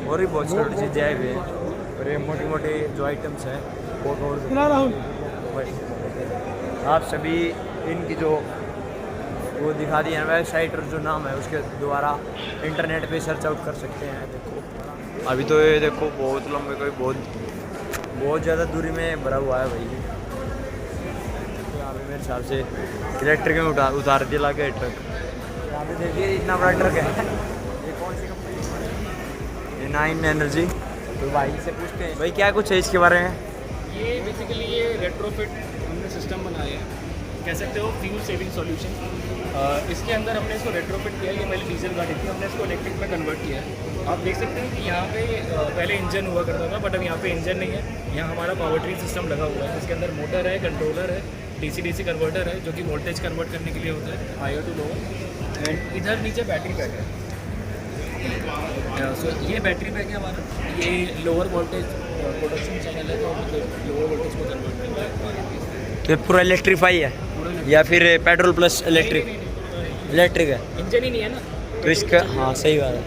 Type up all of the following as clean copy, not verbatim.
और भी बहुत छोटी चीज़ें आई हुई हैं और ये मोटी मोटी जो आइटम्स हैं वो आप सभी इनकी जो वो दिखा दी है वेबसाइट और जो नाम है उसके द्वारा इंटरनेट पे सर्च आउट कर सकते हैं। देखो अभी तो ये देखो बहुत लंबे कोई बहुत ज़्यादा दूरी में भरा हुआ है भाई। तो यहाँ पे मेरे हिसाब से इलेक्ट्रिक में उतार दिया लगे ट्रक। यहाँ पे देखिए इतना बड़ा ट्रक है, ये कौन सी कंपनी है? ये 9 एनर्जी। तो भाई से पूछते हैं भाई क्या कुछ है इसके बारे में। ये बेसिकली ये रेट्रोफिट हमने सिस्टम बनाया है, कह सकते हो फ्यूल सेविंग सॉल्यूशन। इसके अंदर हमने इसको रेट्रोफिट किया है। ये पहले डीजल गाड़ी थी, हमने इसको इलेक्ट्रिक में कन्वर्ट किया है। आप देख सकते हैं कि यहाँ पे पहले इंजन हुआ करता था, बट अब यहाँ पे इंजन नहीं है। यहाँ हमारा पावर ट्री सिस्टम लगा हुआ है, इसके अंदर मोटर है, कंट्रोलर है, DC-DC कन्वर्टर है जो कि वोल्टेज कन्वर्ट करने के लिए होता है हायर टू लोअर। एंड इधर नीचे बैटरी पैक है। सो ये बैटरी पैक है हमारा। ये लोअर वोल्टेज प्रोडक्शन चैनल है, तो मतलब लोअर वोल्टेज को कन्वर्ट करता है। तो पूरा इलेक्ट्रीफाई है या फिर पेट्रोल प्लस इलेक्ट्रिक? इलेक्ट्रिक है, इंजन ही नहीं है ना। तो इसका हाँ सही बात है।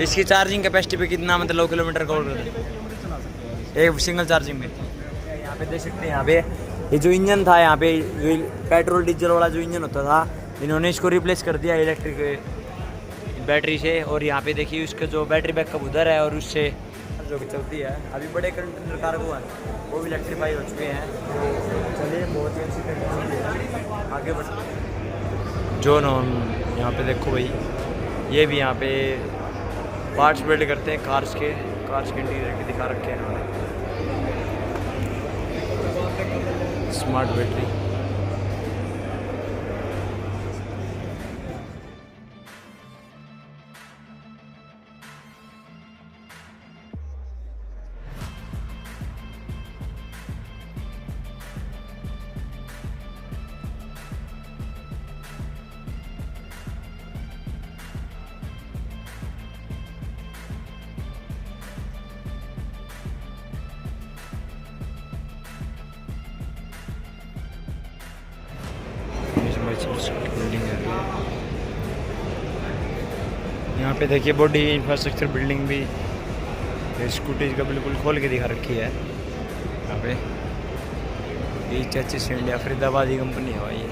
इसकी चार्जिंग कैपेसिटी पे कितना मतलब किलोमीटर कवर करता है एक सिंगल चार्जिंग में? यहाँ पे देख सकते हैं, यहाँ पे ये जो इंजन था, यहाँ पे जो पेट्रोल डीजल वाला जो इंजन होता था, इन्होंने इसको रिप्लेस कर दिया इलेक्ट्रिक बैटरी से। और यहाँ पे देखिए उसका जो बैटरी बैकअप उधर है और उससे जो चलती है। अभी बड़े कंटेनर कार्गो हैं वो भी इलेक्ट्रीफाई हो चुके हैं। चलिए बहुत ही अच्छी टेक्नोलॉजी आगे बढ़ जो ना यहाँ पे देखो भाई, ये भी यहाँ पे पार्ट्स बिल्ड करते हैं कार्स के इंटीरियर के दिखा रखे हैं इन्होंने। Smart battery. बिल्डिंग है यहाँ पे देखिए, बॉडी इंफ्रास्ट्रक्चर बिल्डिंग भी स्कूटीज का बिल्कुल खोल के दिखा रखी है यहाँ पे। ये चर्चिस इंडिया फरीदाबाद की कंपनी है भाई।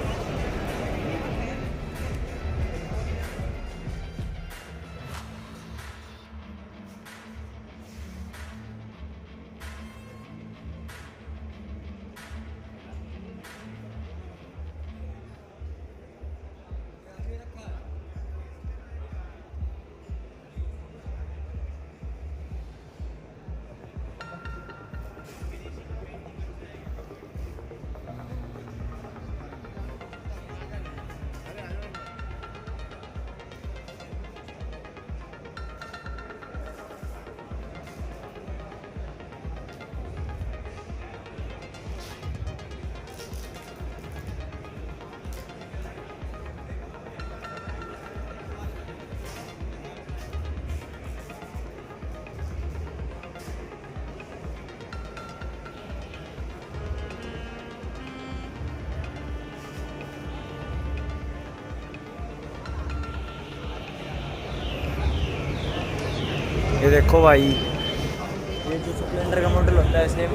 ये देखो भाई, ये जो स्प्लेंडर का मॉडल होता है सेम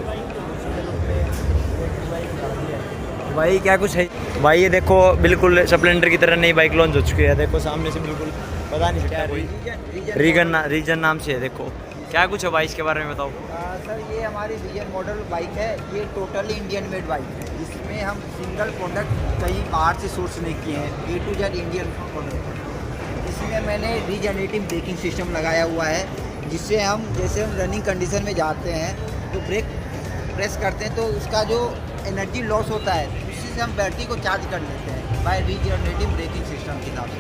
भाई क्या कुछ है भाई। ये देखो बिल्कुल स्प्लेंडर की तरह नई बाइक लॉन्च हो चुकी है। देखो सामने से बिल्कुल पता नहीं क्या कोई रीजन नाम से है। देखो क्या कुछ है भाई इसके बारे में बताओ। सर ये हमारी रीजन मॉडल बाइक है। ये टोटली इंडियन मेड बाइक है। इसमें हम सिंगल प्रोडक्ट कहीं बाहर से सोर्स नहीं किए हैं, A to Z Indian product. इसमें मैंने रीजनरेटिव ब्रेकिंग सिस्टम लगाया हुआ है, जिससे हम जैसे हम रनिंग कंडीशन में जाते हैं तो ब्रेक प्रेस करते हैं तो उसका जो एनर्जी लॉस होता है उसी से हम बैटरी को चार्ज कर लेते हैं बाय रीजनरेटिव ब्रेकिंग सिस्टम के हिसाब से।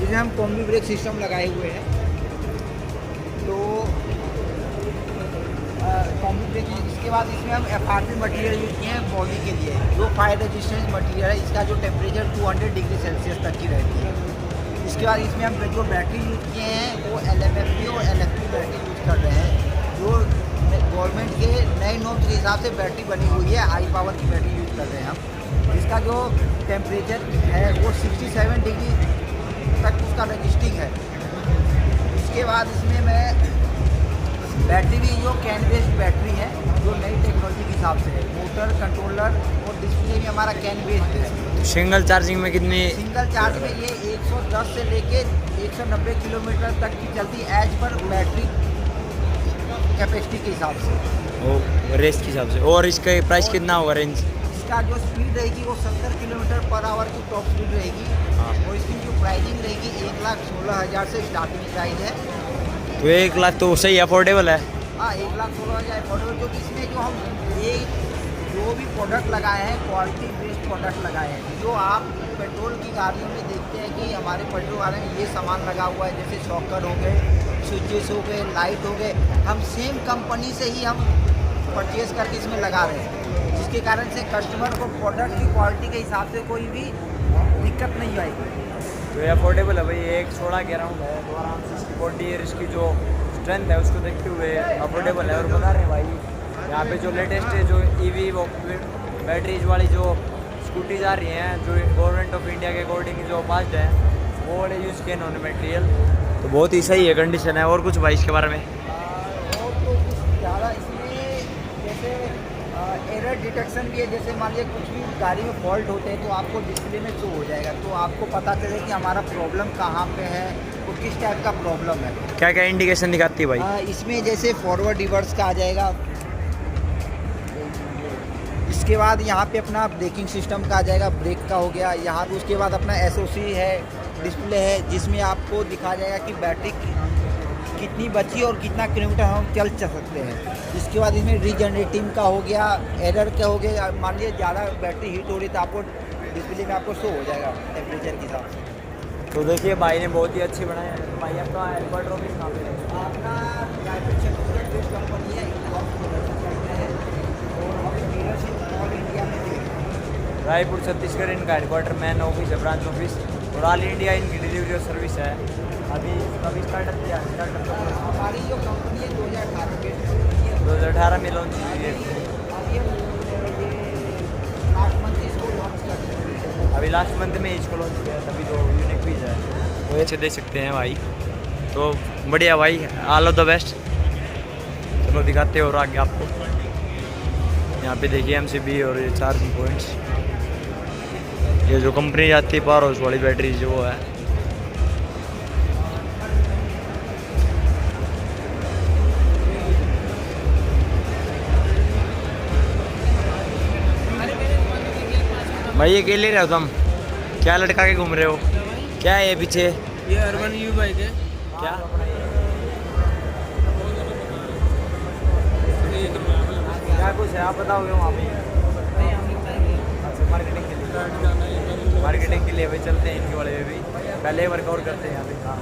इसमें हम कॉम्बी ब्रेक सिस्टम लगाए हुए हैं। तो कॉम्बी ब्रेक, इसके बाद इसमें हम FRP मटेरियल यूज़ किए हैं बॉडी के लिए, जो फायर रेजिस्टेंस मटेरियल है। इसका जो टेम्परेचर 200 डिग्री सेल्सियस तक की रहती है। इसके बाद इसमें हम जो बैटरी यूज़ किए हैं वो LMFP और LFP बैटरी यूज़ कर रहे हैं, जो गवर्नमेंट के नए नॉर्म्स के हिसाब से बैटरी बनी हुई है। हाई पावर की बैटरी यूज़ कर रहे हैं हम। इसका जो टेम्परेचर है वो 67 डिग्री तक उसका रजिस्टिंग है। इसके बाद इसमें मैं बैटरी भी जो कैन बेस्ड बैटरी है, जो नई टेक्नोलॉजी के हिसाब से है। मोटर, कंट्रोलर और डिस्प्ले भी हमारा कैन बेस्ड है। सिंगल चार्जिंग में कितनी? सिंगल चार्ज में ये 110 से लेके 190 किलोमीटर तक की चलती एज पर बैटरी कैपेसिटी के हिसाब से, वो रेस के हिसाब से। और इसका प्राइस कितना होगा रेंज? इसका जो स्पीड रहेगी वो 70 किलोमीटर पर आवर की टॉप स्पीड रहेगी। हाँ। और इसकी जो प्राइसिंग रहेगी 1,16,000 से स्टार्टिंग प्राइस है। तो 1 लाख तो सही अफोर्डेबल है। हाँ, 1,16,000 अफोर्डेबल, क्योंकि इसमें जो हम ये जो भी प्रोडक्ट लगाए हैं क्वालिटी बेस्ड प्रोडक्ट लगाए हैं। जो आप पेट्रोल की गाड़ियों में देखते हैं कि हमारे पेट्रोल गाड़ी में ये सामान लगा हुआ है, जैसे शॉकर हो गए, स्विचेस हो गए, लाइट हो गए, हम सेम कंपनी से ही हम परचेज करके इसमें लगा रहे हैं, जिसके कारण से कस्टमर को प्रोडक्ट की क्वालिटी के हिसाब से कोई भी दिक्कत नहीं आएगी। तो ये अफोर्डेबल है भाई, 1.16 के अराउंड है। तो आराम से इसकी बॉडी और इसकी जो स्ट्रेंथ है उसको देखते हुए अफोर्डेबल है। और बता रहे हैं भाई यहाँ पे जो लेटेस्ट है जो ईवी बैटरीज वाली जो स्कूटीज आ रही हैं, जो गवर्नमेंट ऑफ इंडिया के अकॉर्डिंग जो फास्ट है, वो वाले यूज़ किए इन्होंने मटेरियल। तो बहुत ही सही है कंडीशन है। और कुछ भाई इसके बारे में? और तो कुछ ज़्यादा इसमें जैसे एरर डिटेक्शन भी है। जैसे मान लीजिए कुछ भी गाड़ी में फॉल्ट होते हैं तो आपको डिस्प्ले में शो हो जाएगा, तो आपको पता चले कि हमारा प्रॉब्लम कहाँ पे है और किस टाइप का प्रॉब्लम है। क्या क्या इंडिकेशन दिखाती है भाई? इसमें जैसे फॉरवर्ड रिवर्स का आ जाएगा। इसके बाद यहाँ पे अपना ब्रेकिंग सिस्टम का आ जाएगा, ब्रेक का हो गया यहाँ पे। उसके बाद अपना SOC है, डिस्प्ले है, जिसमें आपको दिखा जाएगा कि बैटरी कितनी बची और कितना किलोमीटर हम चल सकते हैं। इसके बाद इसमें रीजनरेटिंग का हो गया, एरर का हो गया। मान लीजिए ज़्यादा बैटरी हीट हो रही है तो आपको डिस्प्ले में आपको शो हो जाएगा टेम्परेचर के हिसाब से। तो देखिए भाई ने बहुत ही अच्छी बनाई है। भाई आपका हेडक्वार्टर ऑफिस कहाँ पे है? अपना कंपनी है, और हम डीलरशिप ऑल इंडिया में दे रहे हैं। रायपुर छत्तीसगढ़ इनका हेडक्वार्टर मेन ऑफिस है, ब्रांच ऑफिस। और ऑल इंडिया इनकी डिलीवरी और सर्विस है। अभी स्टार्टअप किया, हमारी जो कंपनी है 2018 में लॉन्च हुई है। लास्ट मंथ इसको लॉन्च कर दिया। अभी लास्ट मंथ में इसको लॉन्च किया है, तभी तो यूनिक पीस है, वो अच्छे दे सकते हैं भाई। तो बढ़िया भाई, ऑल ऑफ द बेस्ट। चलो दिखाते हैं और आगे आपको। यहाँ पे देखिए MCB और ये चार्जिंग पॉइंट्स। ये जो कंपनी आती है पावर हाउस वाली बैटरी जो है। भाई ये अकेले रहे हो तुम? क्या लटका के घूम रहे हो? क्या है ये पीछे? ये अर्बन यू बाइक है। क्या क्या कुछ है आप बताओगे वहाँ पे? अच्छा मार्केटिंग के लिए, मार्केटिंग के लिए भाई चलते हैं इनके वाले में भी। पहले वर्कआउट करते हैं यहाँ पे। हाँ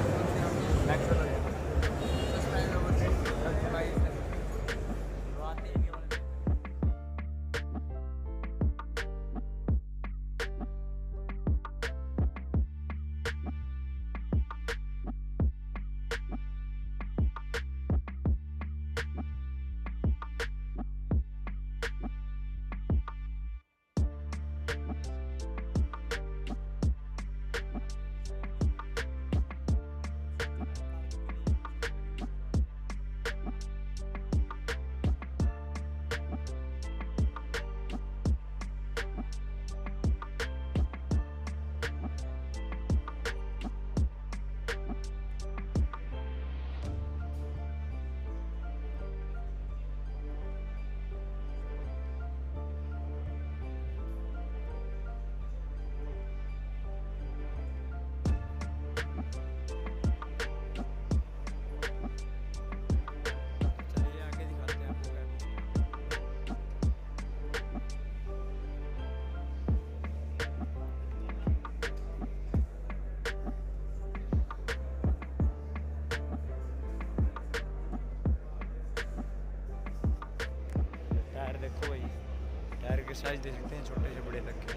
देखो भाई, टायर के साइज दे सकते हैं छोटे से बड़े तक के।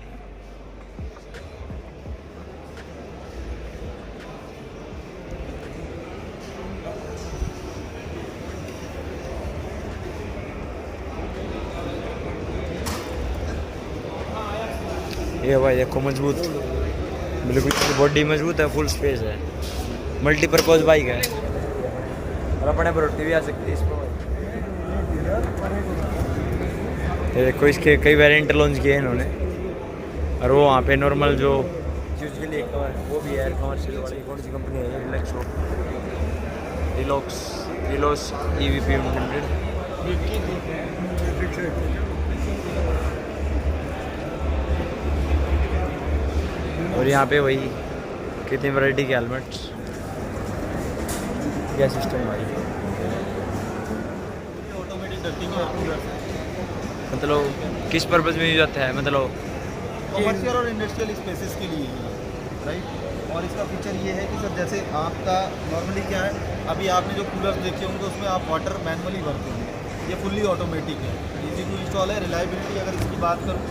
ये भाई देखो मजबूत, बिल्कुल बॉडी मजबूत है, फुल स्पेस है, मल्टीपर्पज बाइक है और अपने पर रोटी भी आ सकती है इस पर। ये देखो इसके कई वेरिएंट लॉन्च किए हैं इन्होंने। और वो वहाँ पे नॉर्मल जो यूज के लिए कवर वो भी है कमर्शियल वाली। कौन सी कंपनी है ये? रिलॉक्स EVP लिमिटेड। और यहाँ पे वही कितनी वैरायटी के हेलमेट्स, क्या सिस्टम भाई। मतलब किस पर्पज़ में यूज आता है? मतलब कमर्शियल और इंडस्ट्रियल स्पेसेस के लिए राइट। और इसका फीचर ये है कि सर जैसे आपका नॉर्मली क्या है, अभी आपने जो कूलर्स देखे होंगे उसमें आप वाटर मैनुअली भरते होंगे, ये फुल्ली ऑटोमेटिक है, इजी टू इंस्टॉल है। रिलायबिलिटी अगर इसकी बात करूँ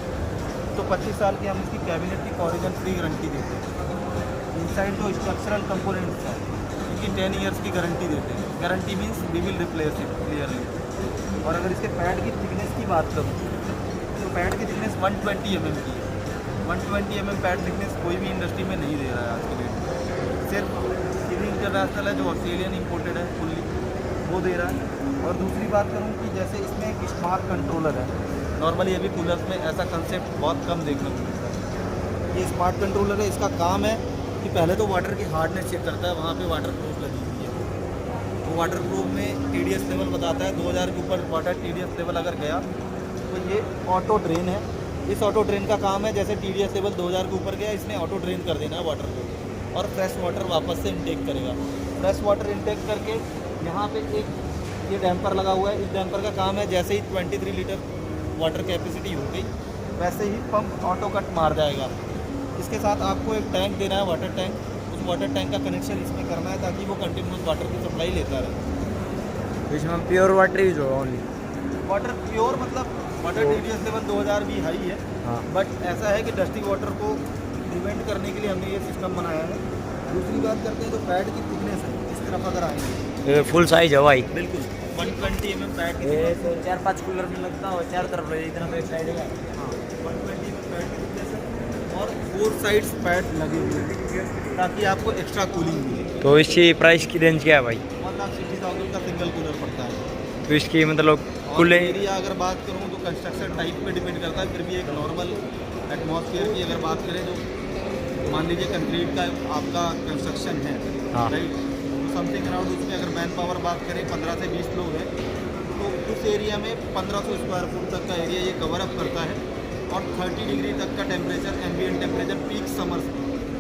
तो 25 साल की हम इसकी कैबिनेट की कॉरिजन फ्री गारंटी देते हैं। इनसाइड जो स्ट्रक्चरल कंपोनेंट्स हैं इनकी 10 ईयर्स की गारंटी देते हैं। Guarantee means we will replace it clearly. और अगर इसके पैड की थिकनेस की बात करूँ तो पैड की थिकनेस 120 mm की है। 120 mm पैड थिकनेस कोई भी इंडस्ट्री में नहीं दे रहा है आज के डेट में। सिर्फ सीधी इंटरनेशनल है जो ऑस्ट्रेलियन इंपोर्टेड है फुल्ली, वो दे रहा है। और दूसरी बात करूँ कि जैसे इसमें एक स्मार्ट कंट्रोलर है, नॉर्मली अभी कूलर्स में ऐसा कंसेप्ट बहुत कम देखने को मिलता है। ये स्मार्ट कंट्रोलर है, इसका काम है कि पहले तो वाटर की हार्डनेस चेक करता है, वहाँ पे वाटर प्रूफ लगी हुई है। तो वाटर प्रूफ में TDS लेवल बताता है, 2000 के ऊपर वाटर TDS लेवल अगर गया तो ये ऑटो ड्रेन है। इस ऑटो ड्रेन का काम है जैसे TDS लेवल 2000 के ऊपर गया इसने ऑटो ड्रेन कर देना है वाटर को, और फ्रेश वाटर वापस से इनटेक करेगा। फ्रेश वाटर इनटेक करके यहाँ पे एक ये डैम्पर लगा हुआ है, इस डैम्पर का काम है जैसे ही 23 लीटर वाटर कैपेसिटी हो गई वैसे ही पंप ऑटो कट मार जाएगा। इसके साथ आपको एक टैंक देना है, वाटर टैंक। उस वाटर टैंक का कनेक्शन इसमें करना है ताकि वो कंटिन्यूस वाटर की सप्लाई लेता रहे। इसमें प्योर वाटर यूज होगा ओनली? वाटर प्योर मतलब वाटर TDS लेवल 2000 भी हाई है, हाँ। बट ऐसा है कि डस्टी वाटर को प्रिवेंट करने के लिए हमने ये सिस्टम बनाया है। दूसरी बात करते हैं तो पैड की थिकनेस है, इस तरफ अगर आएंगे ये फुल साइज है भाई। बिल्कुल 120 mm पैड की ये thickness तो 4-5 कूलर में लगता हो, चार तरफ लगे इतना तो एक साइड है। है। हाँ 120 mm पैड की थिकनेस है और 4 साइड्स पैड लगे हुए हैं ताकि आपको एक्स्ट्रा कूलिंग मिले। तो इसकी प्राइस की रेंज क्या है भाई? 1,60,000 का सिंगल कूलर पड़ता है। तो इसकी मतलब और कूलिंग एरिया अगर बात करूँ तो कंस्ट्रक्शन टाइप पे डिपेंड करता है, फिर भी एक नॉर्मल एटमॉस्फेयर की अगर बात करें तो मान लीजिए कंक्रीट का आपका कंस्ट्रक्शन है, हाँ। राइट, तो समथिंग अराउंड उसमें अगर मैन पावर बात करें 15 से 20 लोग हैं तो उस एरिया में 1500 स्क्वायर फुट तक का एरिया ये कवर अप करता है। और 30 डिग्री तक का temperature, ambient temperature peak summers,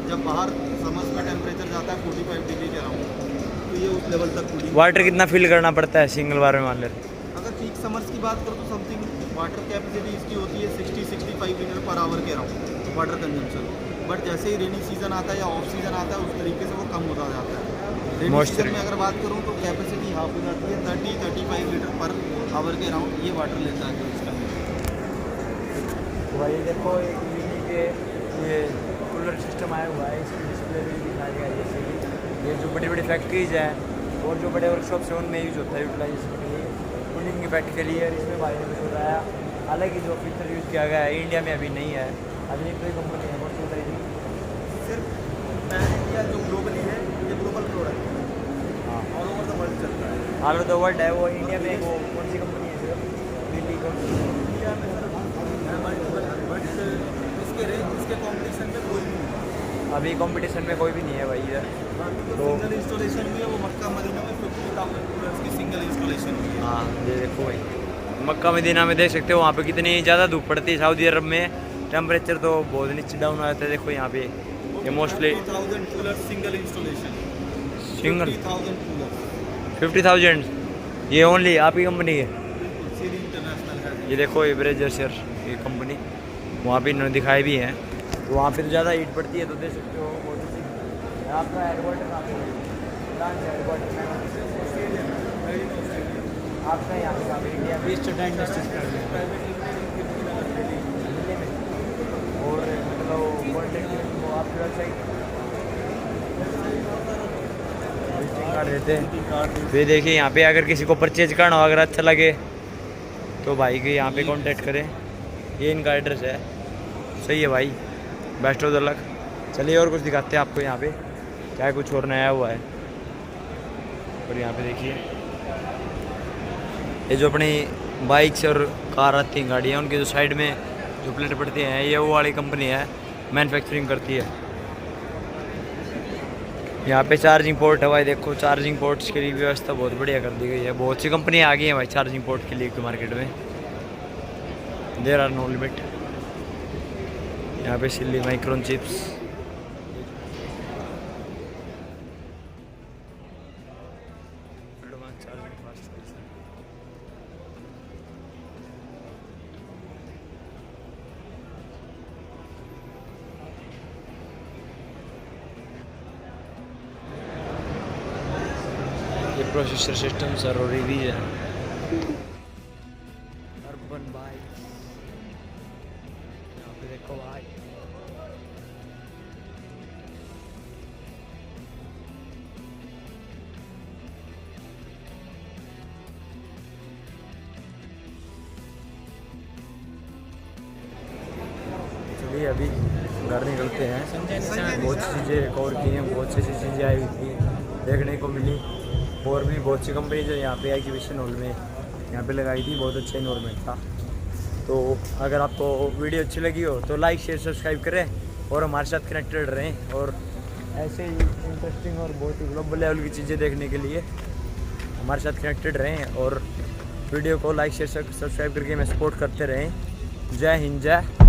जब बाहर समर्स में टेम्परेचर जाता है 45 डिग्री के अराउंड, तो ये उस लेवल तक कूलिंग। वाटर कितना फिल करना पड़ता है सिंगल बार में मान लेते? अगर पीक समर्स की बात करूँ तो समथिंग वाटर कैपेसिटी इसकी होती है 60-65 लीटर पर आवर के अराउंड वाटर कंजम्पशन। बट जैसे ही रेनी सीजन आता है या ऑफ सीजन आता है उस तरीके से वो कम होता जाता है। रेनी सीजन में अगर बात करूँ तो कैपेसिटी हाफ हो जाती है, 30-35 लीटर पर आवर के अराउंड ये वाटर लेता है इसका। भाई देखो एक मिनी के ये कूलर सिस्टम आया हुआ है, इसकी डिस्प्ले भी दिखाई गया है। जैसे कि ये जो बड़ी बड़ी फैक्ट्रीज हैं और जो बड़े वर्कशॉप्स हैं उनमें यूज़ होता है यूटिलाइजेशन के लिए, कूलिंग इफेक्ट के लिए। और इसमें भाई ने कुछ बताया हालांकि जो फीचर यूज़ किया गया है इंडिया में अभी नहीं है। अभी एक कोई कंपनी है कौन सी बताई? सिर्फ पैन इंडिया जो ग्लोबली है ये ग्लोबल प्रोडक्ट है, हाँ, ऑल ओवर द वर्ल्ड चलता है। ऑल ओवर द वर्ल्ड है वो। इंडिया में वो कौन सी कंपनी है? सिर्फ दिल्ली कंपनी। इंडिया में सर मल्टीपल है, बट इसके कॉम्पिटिशन में कोई भी नहीं है। अभी कंपटीशन में कोई भी नहीं है भाई इधर। तो सिंगल इंस्टॉलेशन भी है वो मक्का मदीना में 50,000 कूलर्स की सिंगल इंस्टॉलेशन हुई है। हाँ ये देखो भाई मक्का मदीना में देख सकते हो वहाँ पे कितनी ज़्यादा धूप पड़ती है। सऊदी अरब में टेम्परेचर तो बहुत नीचे डाउन हो जाता है। देखो यहाँ पे ये mostly 50,000 cooler single installation, single 50,000 cooler 50,000 ये ओनली आपकी कंपनी है। सीरी इंटरनेशनल है। ये देखो ये ब्रेजर ये कंपनी वहाँ पे इन्होंने दिखाए भी हैं। तो वहाँ पे तो ज़्यादा हीट पड़ती है तो देख सकते हो बहुत सी आपका हेडक्वार्टर कहाँ पे है? ब्रांच हेडक्वार्टर में आपका यहाँ पे काफ़ी इंडिया में ईस्ट टाइम जस्टिस दिल्ली में। और मतलब कॉन्टेक्ट वो आपकी वेबसाइट विजिटिंग कार्ड देते हैं। ये देखिए यहाँ पे अगर किसी को परचेज करना हो अगर अच्छा लगे तो भाई के यहाँ पे कांटेक्ट करें। ये इनका एड्रेस है। सही है भाई, बेस्ट ऑफ द लक। चलिए और कुछ दिखाते हैं आपको यहाँ पे क्या कुछ और नया हुआ है। और यहाँ पे देखिए ये जो अपनी बाइक्स और कार आती हैं गाड़ियाँ, उनके जो साइड में जो प्लेट पड़ती हैं ये वो वाली कंपनी है, मैन्युफैक्चरिंग करती है। यहाँ पे चार्जिंग पोर्ट है भाई, देखो चार्जिंग पोर्ट्स के लिए व्यवस्था बहुत बढ़िया कर दी गई है। बहुत सी कंपनियाँ आ गई हैं भाई चार्जिंग पोर्ट के लिए मार्केट में। There are no limit. यहाँ पे सिल्ली माइक्रोन चिप्स, ये प्रोसेसर सिस्टम सर और रिवीजन अर्बन बाइक। यहाँ पे देखो भाई चलिए अभी घर निकलते हैं। बहुत सी चीज़ें कवर की हैं, बहुत सी चीज़ें आई हुई थी देखने को मिली, और भी बहुत सी कंपनी जो यहाँ पे एग्जीबिशन हॉल में यहाँ पे लगाई थी, बहुत अच्छा इन्वायरमेंट था। तो अगर आपको वीडियो अच्छी लगी हो तो लाइक शेयर सब्सक्राइब करें और हमारे साथ कनेक्टेड रहें, और ऐसे ही इंटरेस्टिंग और बहुत ही ग्लोबल लेवल की चीज़ें देखने के लिए हमारे साथ कनेक्टेड रहें, और वीडियो को लाइक शेयर सब्सक्राइब करके हमें सपोर्ट करते रहें। जय हिंद, जय